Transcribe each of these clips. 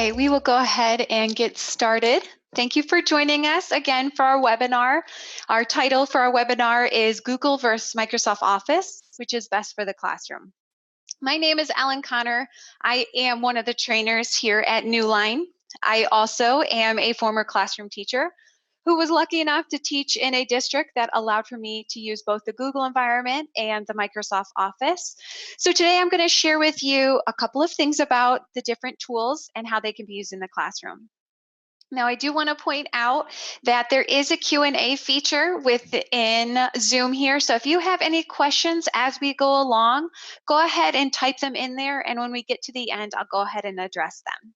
Okay, we will go ahead and get started. Thank you for joining us again for our webinar. Our title for our webinar is Google versus Microsoft Office, which is best for the classroom. My name is Ellen Connor. I am one of the trainers here at Newline. I also am a former classroom teacher who was lucky enough to teach in a district that allowed for me to use both the Google environment and the Microsoft Office. So today I'm going to share with you a couple of things about the different tools and how they can be used in the classroom. Now, I do want to point out that there is a Q&A feature within Zoom here. So if you have any questions as we go along, go ahead and type them in there. And when we get to the end, I'll go ahead and address them.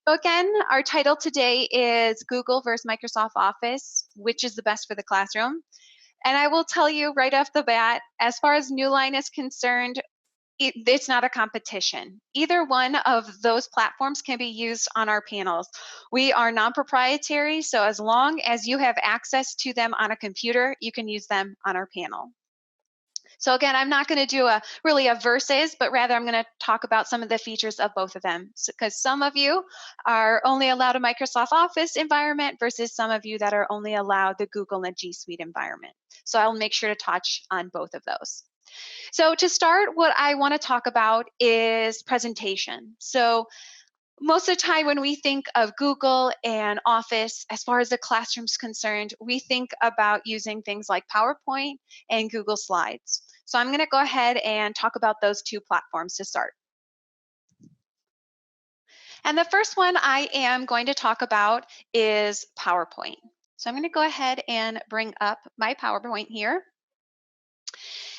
So again, our title today is Google versus Microsoft Office, which is the best for the classroom. And I will tell you right off the bat, as far as Newline is concerned, it's not a competition. Either one of those platforms can be used on our panels. We are non-proprietary, so as long as you have access to them on a computer, you can use them on our panel. So again, I'm not going to do really a versus, but rather I'm going to talk about some of the features of both of them, because some of you are only allowed a Microsoft Office environment versus some of you that are only allowed the Google and G Suite environment. So I'll make sure to touch on both of those. So to start, what I want to talk about is presentation. So most of the time when we think of Google and Office, as far as the classroom's concerned, we think about using things like PowerPoint and Google Slides. So I'm going to go ahead and talk about those two platforms to start. And the first one I am going to talk about is PowerPoint. So I'm going to go ahead and bring up my PowerPoint here.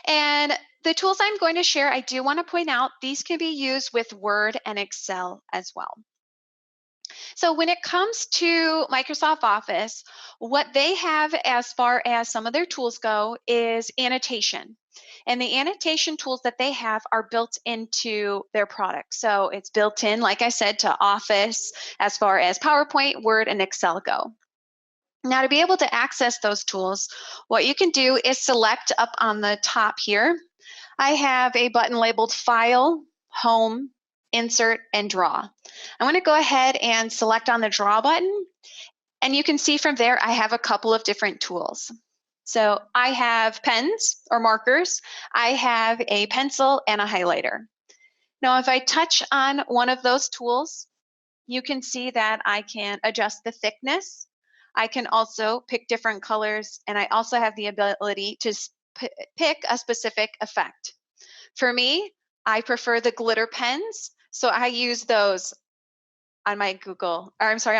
And the tools I'm going to share, I do want to point out, these can be used with Word and Excel as well. So when it comes to Microsoft Office, what they have as far as some of their tools go is annotation. And the annotation tools that they have are built into their product. So it's built in, like I said, to Office as far as PowerPoint, Word, and Excel go. Now, to be able to access those tools, what you can do is select up on the top here. I have a button labeled File, Home, Insert, and Draw. I'm going to go ahead and select on the Draw button, and you can see from there I have a couple of different tools. So I have pens or markers, I have a pencil, and a highlighter. Now, if I touch on one of those tools, you can see that I can adjust the thickness. I can also pick different colors, and I also have the ability to pick a specific effect. For me, I prefer the glitter pens, so I use those on my on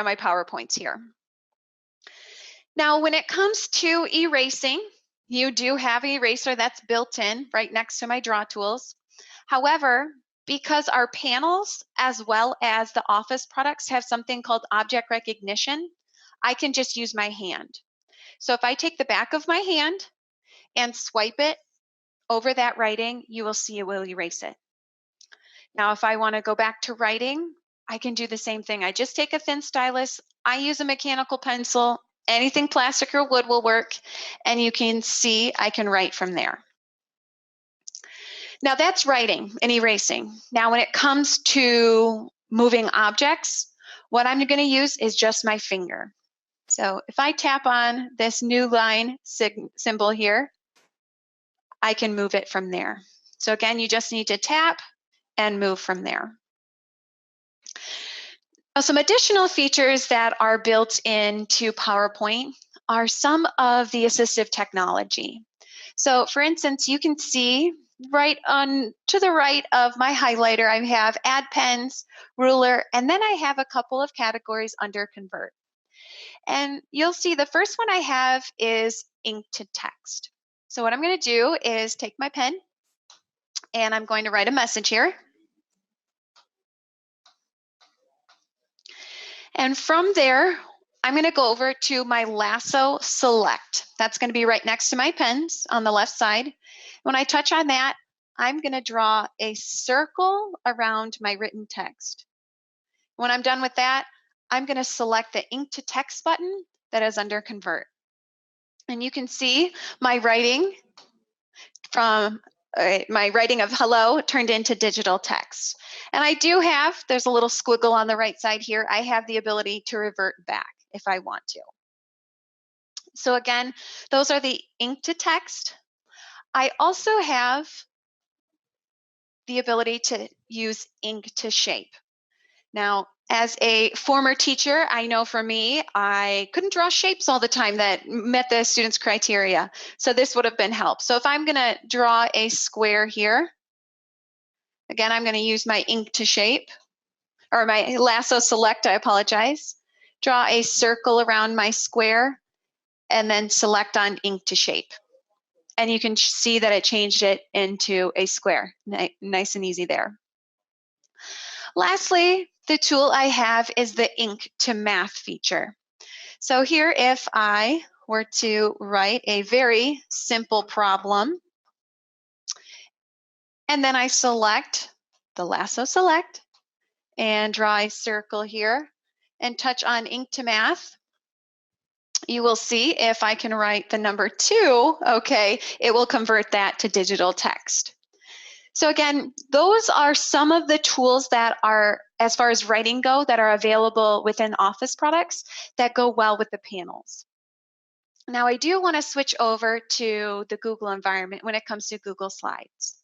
my PowerPoints here. Now, when it comes to erasing, you do have an eraser that's built in right next to my draw tools. However, because our panels as well as the Office products have something called object recognition, I can just use my hand. So if I take the back of my hand and swipe it over that writing, you will see it will erase it. Now, if I want to go back to writing, I can do the same thing. I just take a thin stylus, I use a mechanical pencil, anything plastic or wood will work, and you can see I can write from there. Now that's writing and erasing. Now when it comes to moving objects, what I'm going to use is just my finger. So if I tap on this Newline symbol here, I can move it from there. So again, you just need to tap and move from there. Now, some additional features that are built into PowerPoint are some of the assistive technology. So for instance, you can see right on to the right of my highlighter, I have add pens, ruler, and then I have a couple of categories under convert. And you'll see the first one I have is ink to text. So what I'm going to do is take my pen and I'm going to write a message here. And from there, I'm going to go over to my lasso select. That's going to be right next to my pens on the left side. When I touch on that, I'm going to draw a circle around my written text. When I'm done with that, I'm going to select the ink to text button that is under convert. And you can see my writing from my writing of hello turned into digital text. And I do have, there's a little squiggle on the right side here. I have the ability to revert back if I want to. So again, those are the ink to text. I also have the ability to use ink to shape. Now, as a former teacher, I know for me, I couldn't draw shapes all the time that met the students' criteria. So this would have been help. So if I'm going to draw a square here, again, I'm going to use my ink to shape, or my lasso select, I apologize. Draw a circle around my square, and then select on ink to shape. And you can see that it changed it into a square. Nice and easy there. Lastly, the tool I have is the ink to math feature. So here, if I were to write a very simple problem, and then I select the lasso select and draw a circle here and touch on ink to math, you will see if I can write the number 2, okay, it will convert that to digital text. So again, those are some of the tools that are, as far as writing go, that are available within Office products that go well with the panels. Now I do want to switch over to the Google environment when it comes to Google Slides.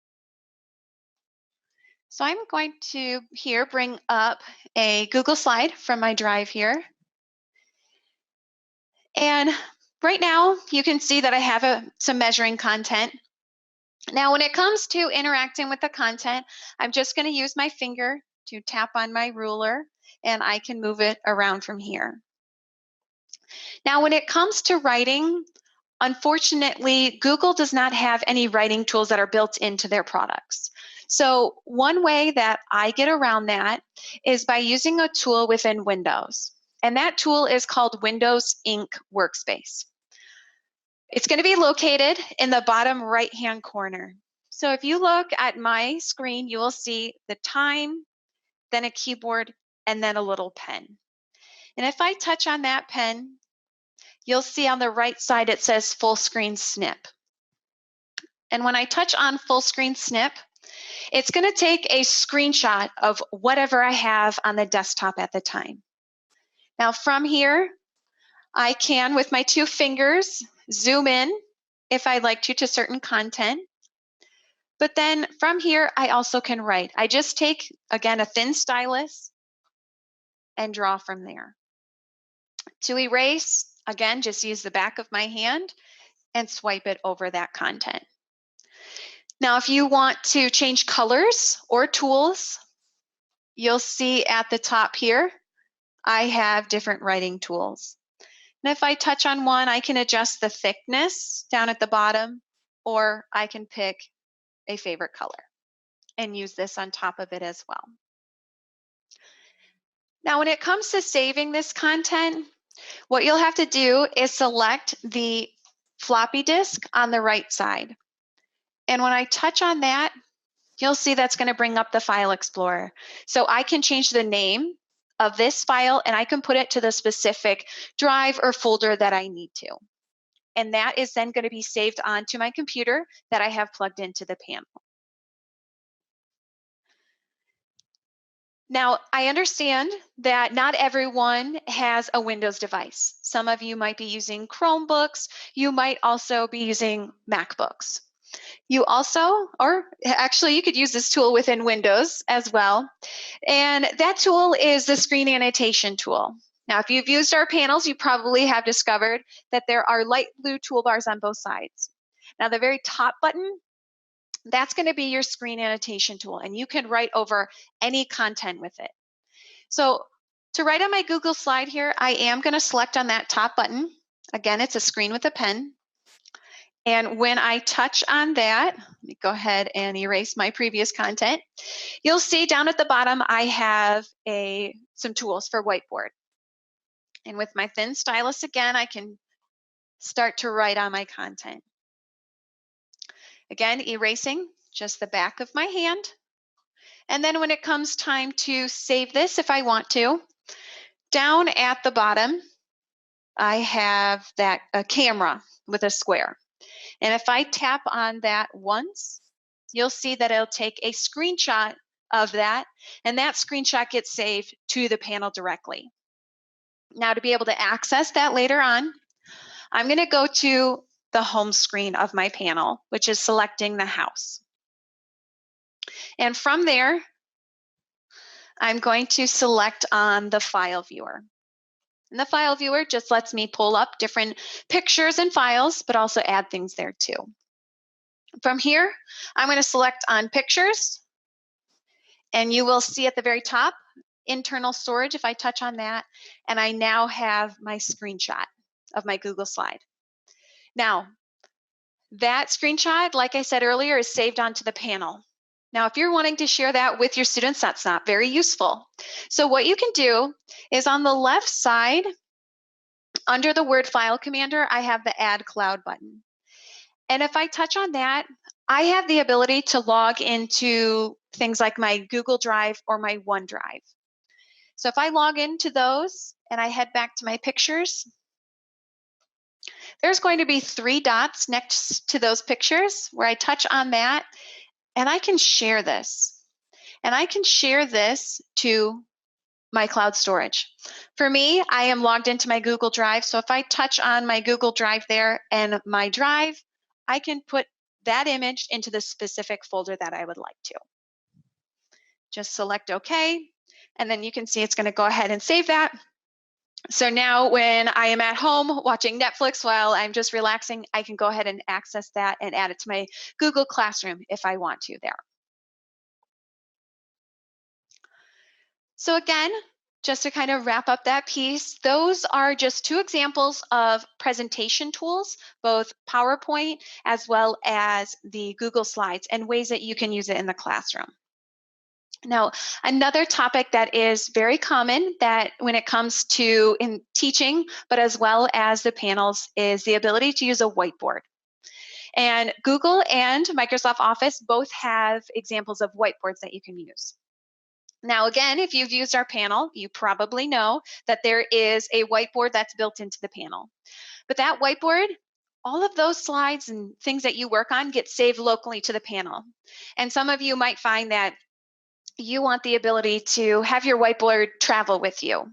So I'm going to here bring up a Google slide from my drive here. And right now you can see that I have some measuring content. Now, when it comes to interacting with the content, I'm just going to use my finger to tap on my ruler, and I can move it around from here. Now, when it comes to writing, unfortunately, Google does not have any writing tools that are built into their products. So one way that I get around that is by using a tool within Windows. And that tool is called Windows Ink Workspace. It's going to be located in the bottom right-hand corner. So if you look at my screen, you will see the time, then a keyboard, and then a little pen. And if I touch on that pen, you'll see on the right side it says full screen snip. And when I touch on full screen snip, it's going to take a screenshot of whatever I have on the desktop at the time. Now from here, I can, with my 2 fingers, zoom in if I'd like to certain content. But then from here, I also can write. I just take, again, a thin stylus and draw from there. To erase, again, just use the back of my hand and swipe it over that content. Now, if you want to change colors or tools, you'll see at the top here, I have different writing tools. And if I touch on one, I can adjust the thickness down at the bottom, or I can pick a favorite color and use this on top of it as well. Now, when it comes to saving this content, what you'll have to do is select the floppy disk on the right side. And when I touch on that, you'll see that's going to bring up the File Explorer. So I can change the name of this file and I can put it to the specific drive or folder that I need to. And that is then going to be saved onto my computer that I have plugged into the panel. Now, I understand that not everyone has a Windows device. Some of you might be using Chromebooks. You might also be using MacBooks. You also, or actually you could use this tool within Windows as well. And that tool is the screen annotation tool. Now, if you've used our panels, you probably have discovered that there are light blue toolbars on both sides. Now, the very top button, that's going to be your screen annotation tool, and you can write over any content with it. So to write on my Google slide here, I am going to select on that top button. Again, it's a screen with a pen. And when I touch on that, let me go ahead and erase my previous content. You'll see down at the bottom, I have some tools for Whiteboard. And with my thin stylus again, I can start to write on my content. Again, erasing just the back of my hand. And then when it comes time to save this, if I want to, down at the bottom, I have a camera with a square. And if I tap on that once, you'll see that it'll take a screenshot of that, and that screenshot gets saved to the panel directly. Now, to be able to access that later on, I'm going to go to the home screen of my panel, which is selecting the house. And from there, I'm going to select on the file viewer. And the file viewer just lets me pull up different pictures and files, but also add things there too. From here, I'm going to select on pictures, and you will see at the very top, internal storage, if I touch on that, and I now have my screenshot of my Google slide. Now, that screenshot, like I said earlier, is saved onto the panel. Now, if you're wanting to share that with your students, that's not very useful. So what you can do is on the left side, under the Word File Commander, I have the Add Cloud button. And if I touch on that, I have the ability to log into things like my Google Drive or my OneDrive. So if I log into those and I head back to my pictures, there's going to be 3 dots next to those pictures where I touch on that, and I can share this. And I can share this to my cloud storage. For me, I am logged into my Google Drive, so if I touch on my Google Drive there and my drive, I can put that image into the specific folder that I would like to. Just select OK, and then you can see it's going to go ahead and save that. So now when I am at home watching Netflix while I'm just relaxing, I can go ahead and access that and add it to my Google Classroom if I want to there. So again, just to kind of wrap up that piece, those are just 2 examples of presentation tools, both PowerPoint as well as the Google Slides, and ways that you can use it in the classroom. Now, another topic that is very common that when it comes to in teaching, but as well as the panels, is the ability to use a whiteboard. And Google and Microsoft Office both have examples of whiteboards that you can use. Now, again, if you've used our panel, you probably know that there is a whiteboard that's built into the panel. But that whiteboard, all of those slides and things that you work on get saved locally to the panel. And some of you might find that you want the ability to have your whiteboard travel with you.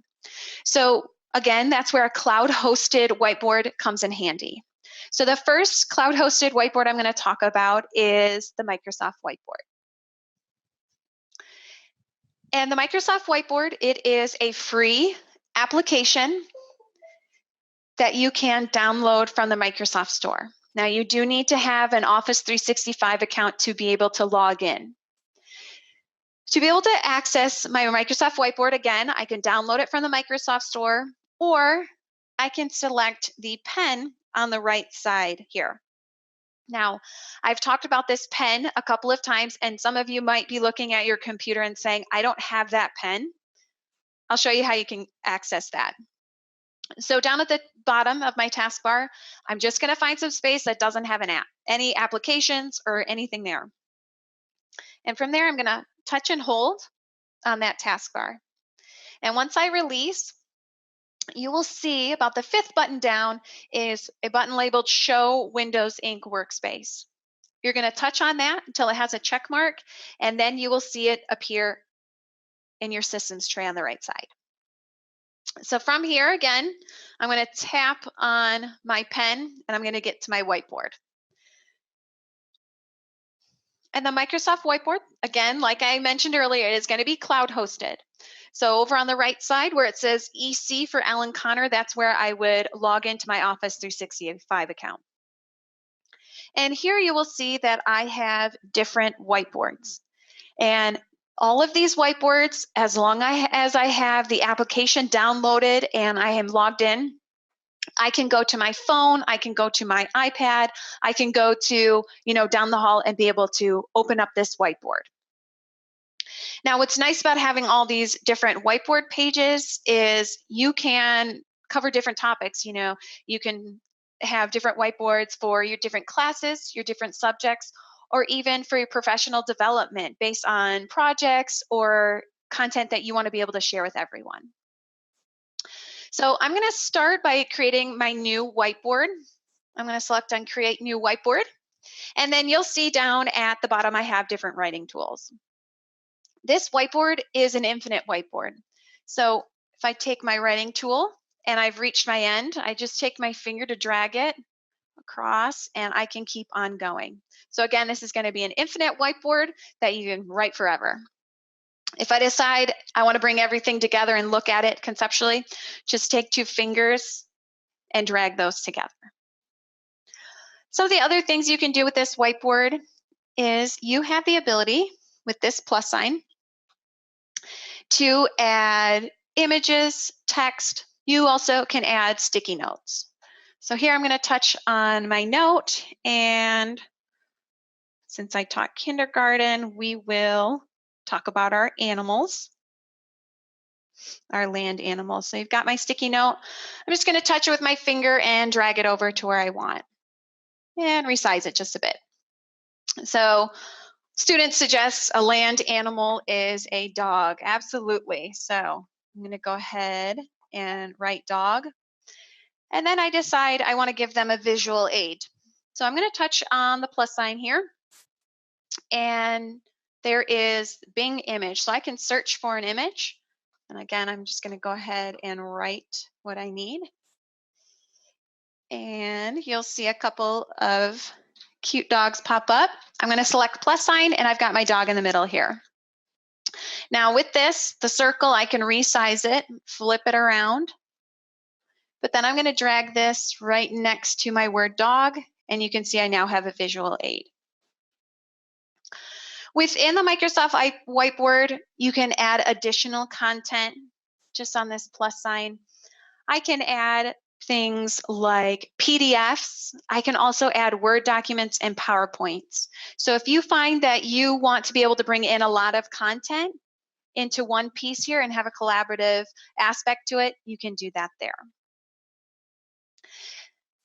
So again, that's where a cloud-hosted whiteboard comes in handy. So the first cloud-hosted whiteboard I'm going to talk about is the Microsoft Whiteboard. And the Microsoft Whiteboard, it is a free application that you can download from the Microsoft Store. Now, you do need to have an Office 365 account to be able to log in. To be able to access my Microsoft Whiteboard, again, I can download it from the Microsoft Store, or I can select the pen on the right side here. Now, I've talked about this pen a couple of times, and some of you might be looking at your computer and saying, I don't have that pen. I'll show you how you can access that. So down at the bottom of my taskbar, I'm just going to find some space that doesn't have any applications or anything there. And from there, I'm going to touch and hold on that taskbar. And once I release, you will see about the 5th button down is a button labeled Show Windows Ink Workspace. You're going to touch on that until it has a check mark, and then you will see it appear in your systems tray on the right side. So from here, again, I'm going to tap on my pen, and I'm going to get to my whiteboard. And the Microsoft Whiteboard, again, like I mentioned earlier, it is going to be cloud hosted. So over on the right side where it says EC for Alan Connor, that's where I would log into my Office 365 account. And here you will see that I have different whiteboards. And all of these whiteboards, as long as I have the application downloaded and I am logged in, I can go to my phone, I can go to my iPad, I can go to, down the hall and be able to open up this whiteboard. Now, what's nice about having all these different whiteboard pages is you can cover different topics. You can have different whiteboards for your different classes, your different subjects, or even for your professional development based on projects or content that you want to be able to share with everyone. So I'm going to start by creating my new whiteboard. I'm going to select on Create New Whiteboard. And then you'll see down at the bottom, I have different writing tools. This whiteboard is an infinite whiteboard. So if I take my writing tool and I've reached my end, I just take my finger to drag it across and I can keep on going. So again, this is going to be an infinite whiteboard that you can write forever. If I decide I want to bring everything together and look at it conceptually, just take 2 fingers and drag those together. Some of the other things you can do with this whiteboard is you have the ability with this plus sign to add images, text. You also can add sticky notes. So here I'm going to touch on my note, and since I taught kindergarten, we will talk about our animals, our land animals. So you've got my sticky note. I'm just going to touch it with my finger and drag it over to where I want and resize it just a bit. So students suggest a land animal is a dog. Absolutely. So I'm going to go ahead and write dog. And then I decide I want to give them a visual aid. So I'm going to touch on the plus sign here. And there is Bing image. So I can search for an image. And again, I'm just going to go ahead and write what I need. And you'll see a couple of cute dogs pop up. I'm going to select plus sign, and I've got my dog in the middle here. Now with this, the circle, I can resize it, flip it around. But then I'm going to drag this right next to my word dog, and you can see I now have a visual aid. Within the Microsoft Whiteboard, you can add additional content just on this plus sign. I can add things like PDFs. I can also add Word documents and PowerPoints. So if you find that you want to be able to bring in a lot of content into one piece here and have a collaborative aspect to it, you can do that there.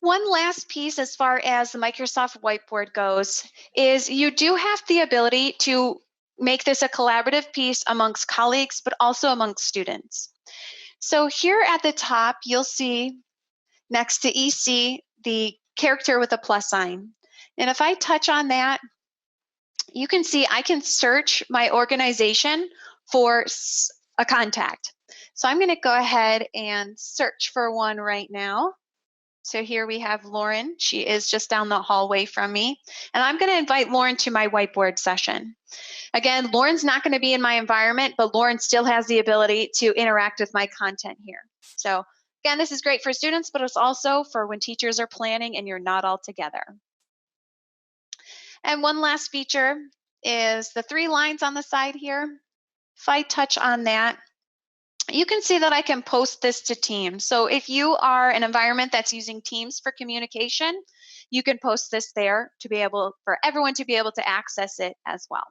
One last piece as far as the Microsoft Whiteboard goes is you do have the ability to make this a collaborative piece amongst colleagues, but also amongst students. So here at the top, you'll see next to EC, the character with a plus sign. And if I touch on that, you can see I can search my organization for a contact. So I'm going to go ahead and search for one right now. So here we have Lauren. She is just down the hallway from me. And I'm going to invite Lauren to my whiteboard session. Again, Lauren's not going to be in my environment, but Lauren still has the ability to interact with my content here. So again, this is great for students, but it's also for when teachers are planning and you're not all together. And one last feature is the 3 lines on the side here. If I touch on that, you can see that I can post this to Teams. So if you are an environment that's using Teams for communication, you can post this there to be able for everyone to be able to access it as well.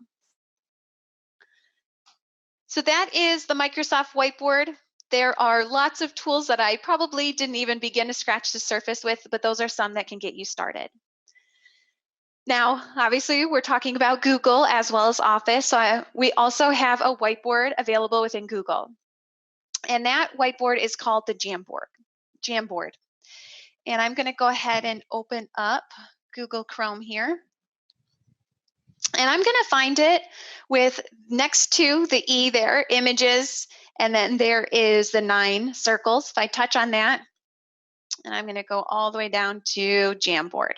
So that is the Microsoft Whiteboard. There are lots of tools that I probably didn't even begin to scratch the surface with, but those are some that can get you started. Now, obviously, we're talking about Google as well as Office. So we also have a whiteboard available within Google. And that whiteboard is called the Jamboard. And I'm going to go ahead and open up Google Chrome here. And I'm going to find it with next to the E there, images, and then there is the 9 circles. If I touch on that, and I'm going to go all the way down to Jamboard.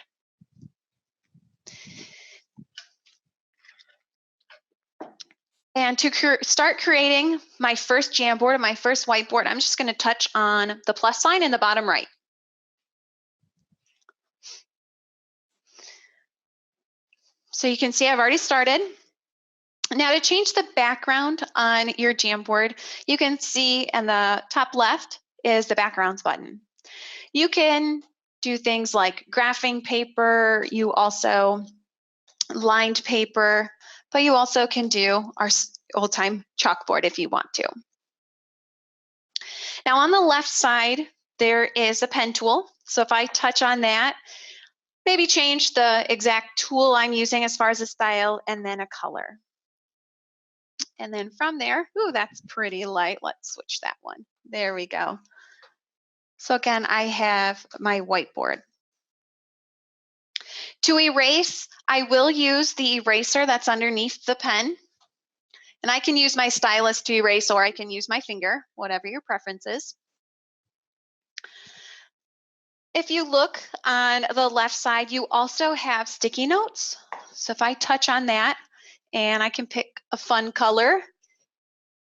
And to start creating my first Jamboard and my first whiteboard, I'm just going to touch on the plus sign in the bottom right. So you can see I've already started. Now to change the background on your Jamboard, you can see in the top left is the backgrounds button. You can do things like graphing paper, you also lined paper, but you also can do our old-time chalkboard if you want to. Now on the left side, there is a pen tool. So if I touch on that, maybe change the exact tool I'm using as far as a style and then a color. And then from there, ooh, that's pretty light. Let's switch that one. There we go. So again, I have my whiteboard. To erase, I will use the eraser that's underneath the pen. And I can use my stylus to erase, or I can use my finger, whatever your preference is. If you look on the left side, you also have sticky notes. So if I touch on that, and I can pick a fun color,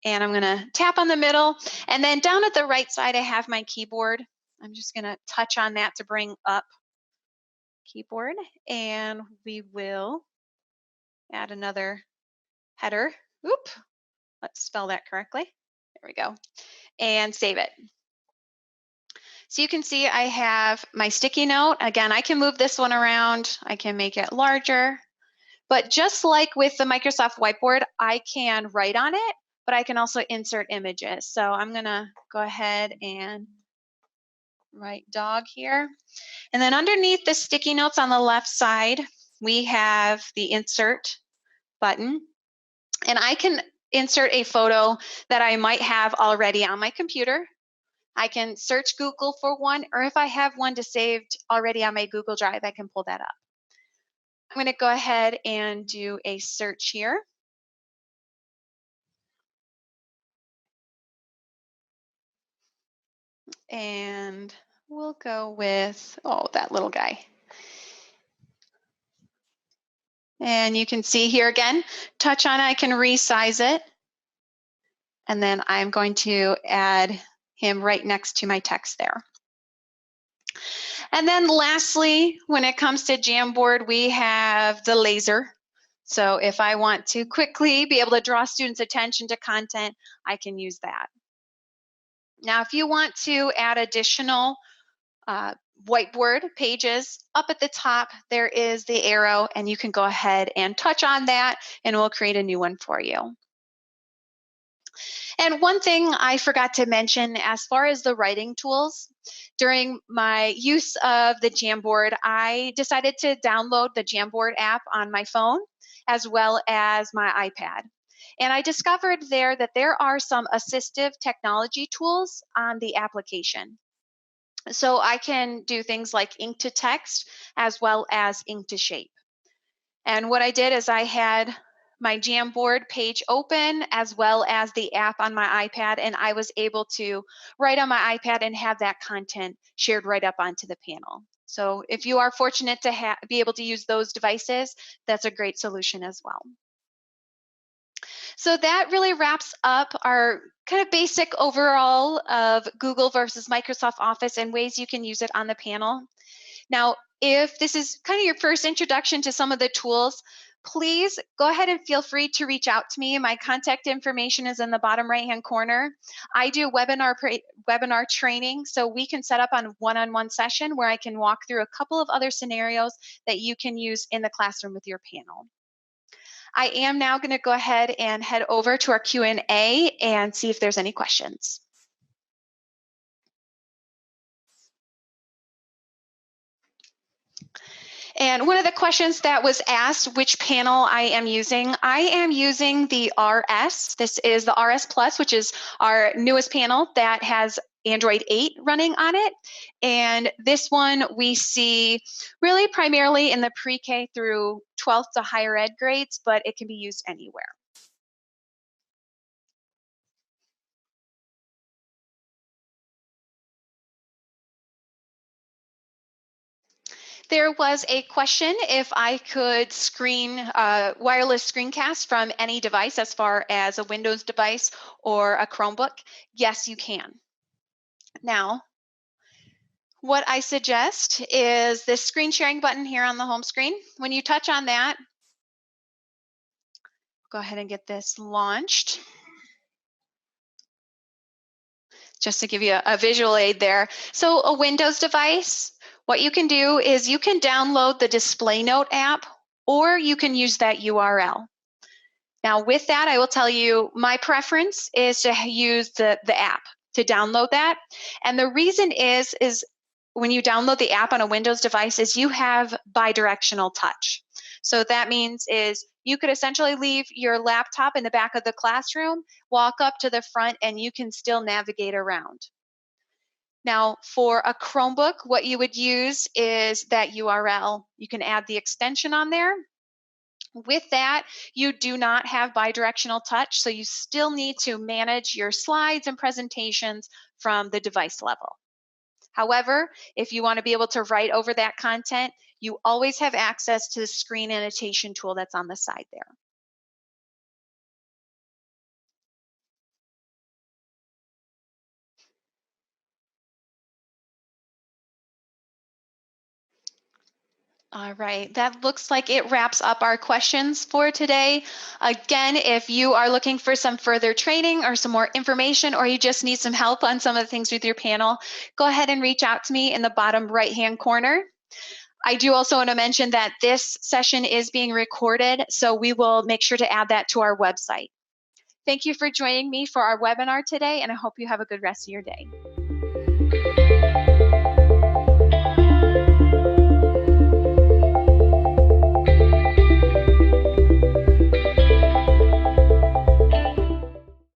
and I'm gonna tap on the middle, and then down at the right side, I have my keyboard. I'm just gonna touch on that to bring up keyboard, and we will add another header. Oop, let's spell that correctly. There we go, and save it. So you can see I have my sticky note. Again, I can move this one around. I can make it larger. But just like with the Microsoft Whiteboard, I can write on it, but I can also insert images. So I'm going to go ahead and write dog here. And then underneath the sticky notes on the left side, we have the insert button. And I can insert a photo that I might have already on my computer. I can search Google for one, or if I have one saved already on my Google Drive, I can pull that up. I'm going to go ahead and do a search here. And we'll go with, oh, that little guy. And you can see here again, touch on it, I can resize it. And then I'm going to add him right next to my text there. And then lastly, when it comes to Jamboard, we have the laser. So if I want to quickly be able to draw students' attention to content, I can use that. Now, if you want to add additional whiteboard pages, up at the top, there is the arrow, and you can go ahead and touch on that, and we'll create a new one for you. And one thing I forgot to mention as far as the writing tools, during my use of the Jamboard, I decided to download the Jamboard app on my phone as well as my iPad. And I discovered there that there are some assistive technology tools on the application. So I can do things like ink to text as well as ink to shape. And what I did is I had my Jamboard page open as well as the app on my iPad, and I was able to write on my iPad and have that content shared right up onto the panel. So if you are fortunate to be able to use those devices, that's a great solution as well. So that really wraps up our kind of basic overall of Google versus Microsoft Office and ways you can use it on the panel. Now, if this is kind of your first introduction to some of the tools, please go ahead and feel free to reach out to me. My contact information is in the bottom right-hand corner. I do webinar training, so we can set up on a one-on-one session where I can walk through a couple of other scenarios that you can use in the classroom with your panel. I am now going to go ahead and head over to our Q&A and see if there's any questions. And one of the questions that was asked, which panel I am using the RS. This is the RS Plus, which is our newest panel that has Android 8 running on it. And this one we see really primarily in the pre-K through 12th to higher ed grades, but it can be used anywhere. There was a question if I could wireless screencast from any device as far as a Windows device or a Chromebook. Yes, you can. Now, what I suggest is this screen sharing button here on the home screen. When you touch on that, go ahead and get this launched. Just to give you a visual aid there. So a Windows device, what you can do is you can download the Display Note app, or you can use that URL. Now with that, I will tell you my preference is to use the app to download that. And the reason is when you download the app on a Windows device is you have bidirectional touch. So that means is you could essentially leave your laptop in the back of the classroom, walk up to the front, and you can still navigate around. Now, for a Chromebook, what you would use is that URL. You can add the extension on there. With that, you do not have bidirectional touch, so you still need to manage your slides and presentations from the device level. However, if you want to be able to write over that content, you always have access to the screen annotation tool that's on the side there. All right, that looks like it wraps up our questions for today. Again, if you are looking for some further training or some more information, or you just need some help on some of the things with your panel, go ahead and reach out to me in the bottom right-hand corner. I do also want to mention that this session is being recorded, so we will make sure to add that to our website. Thank you for joining me for our webinar today, and I hope you have a good rest of your day.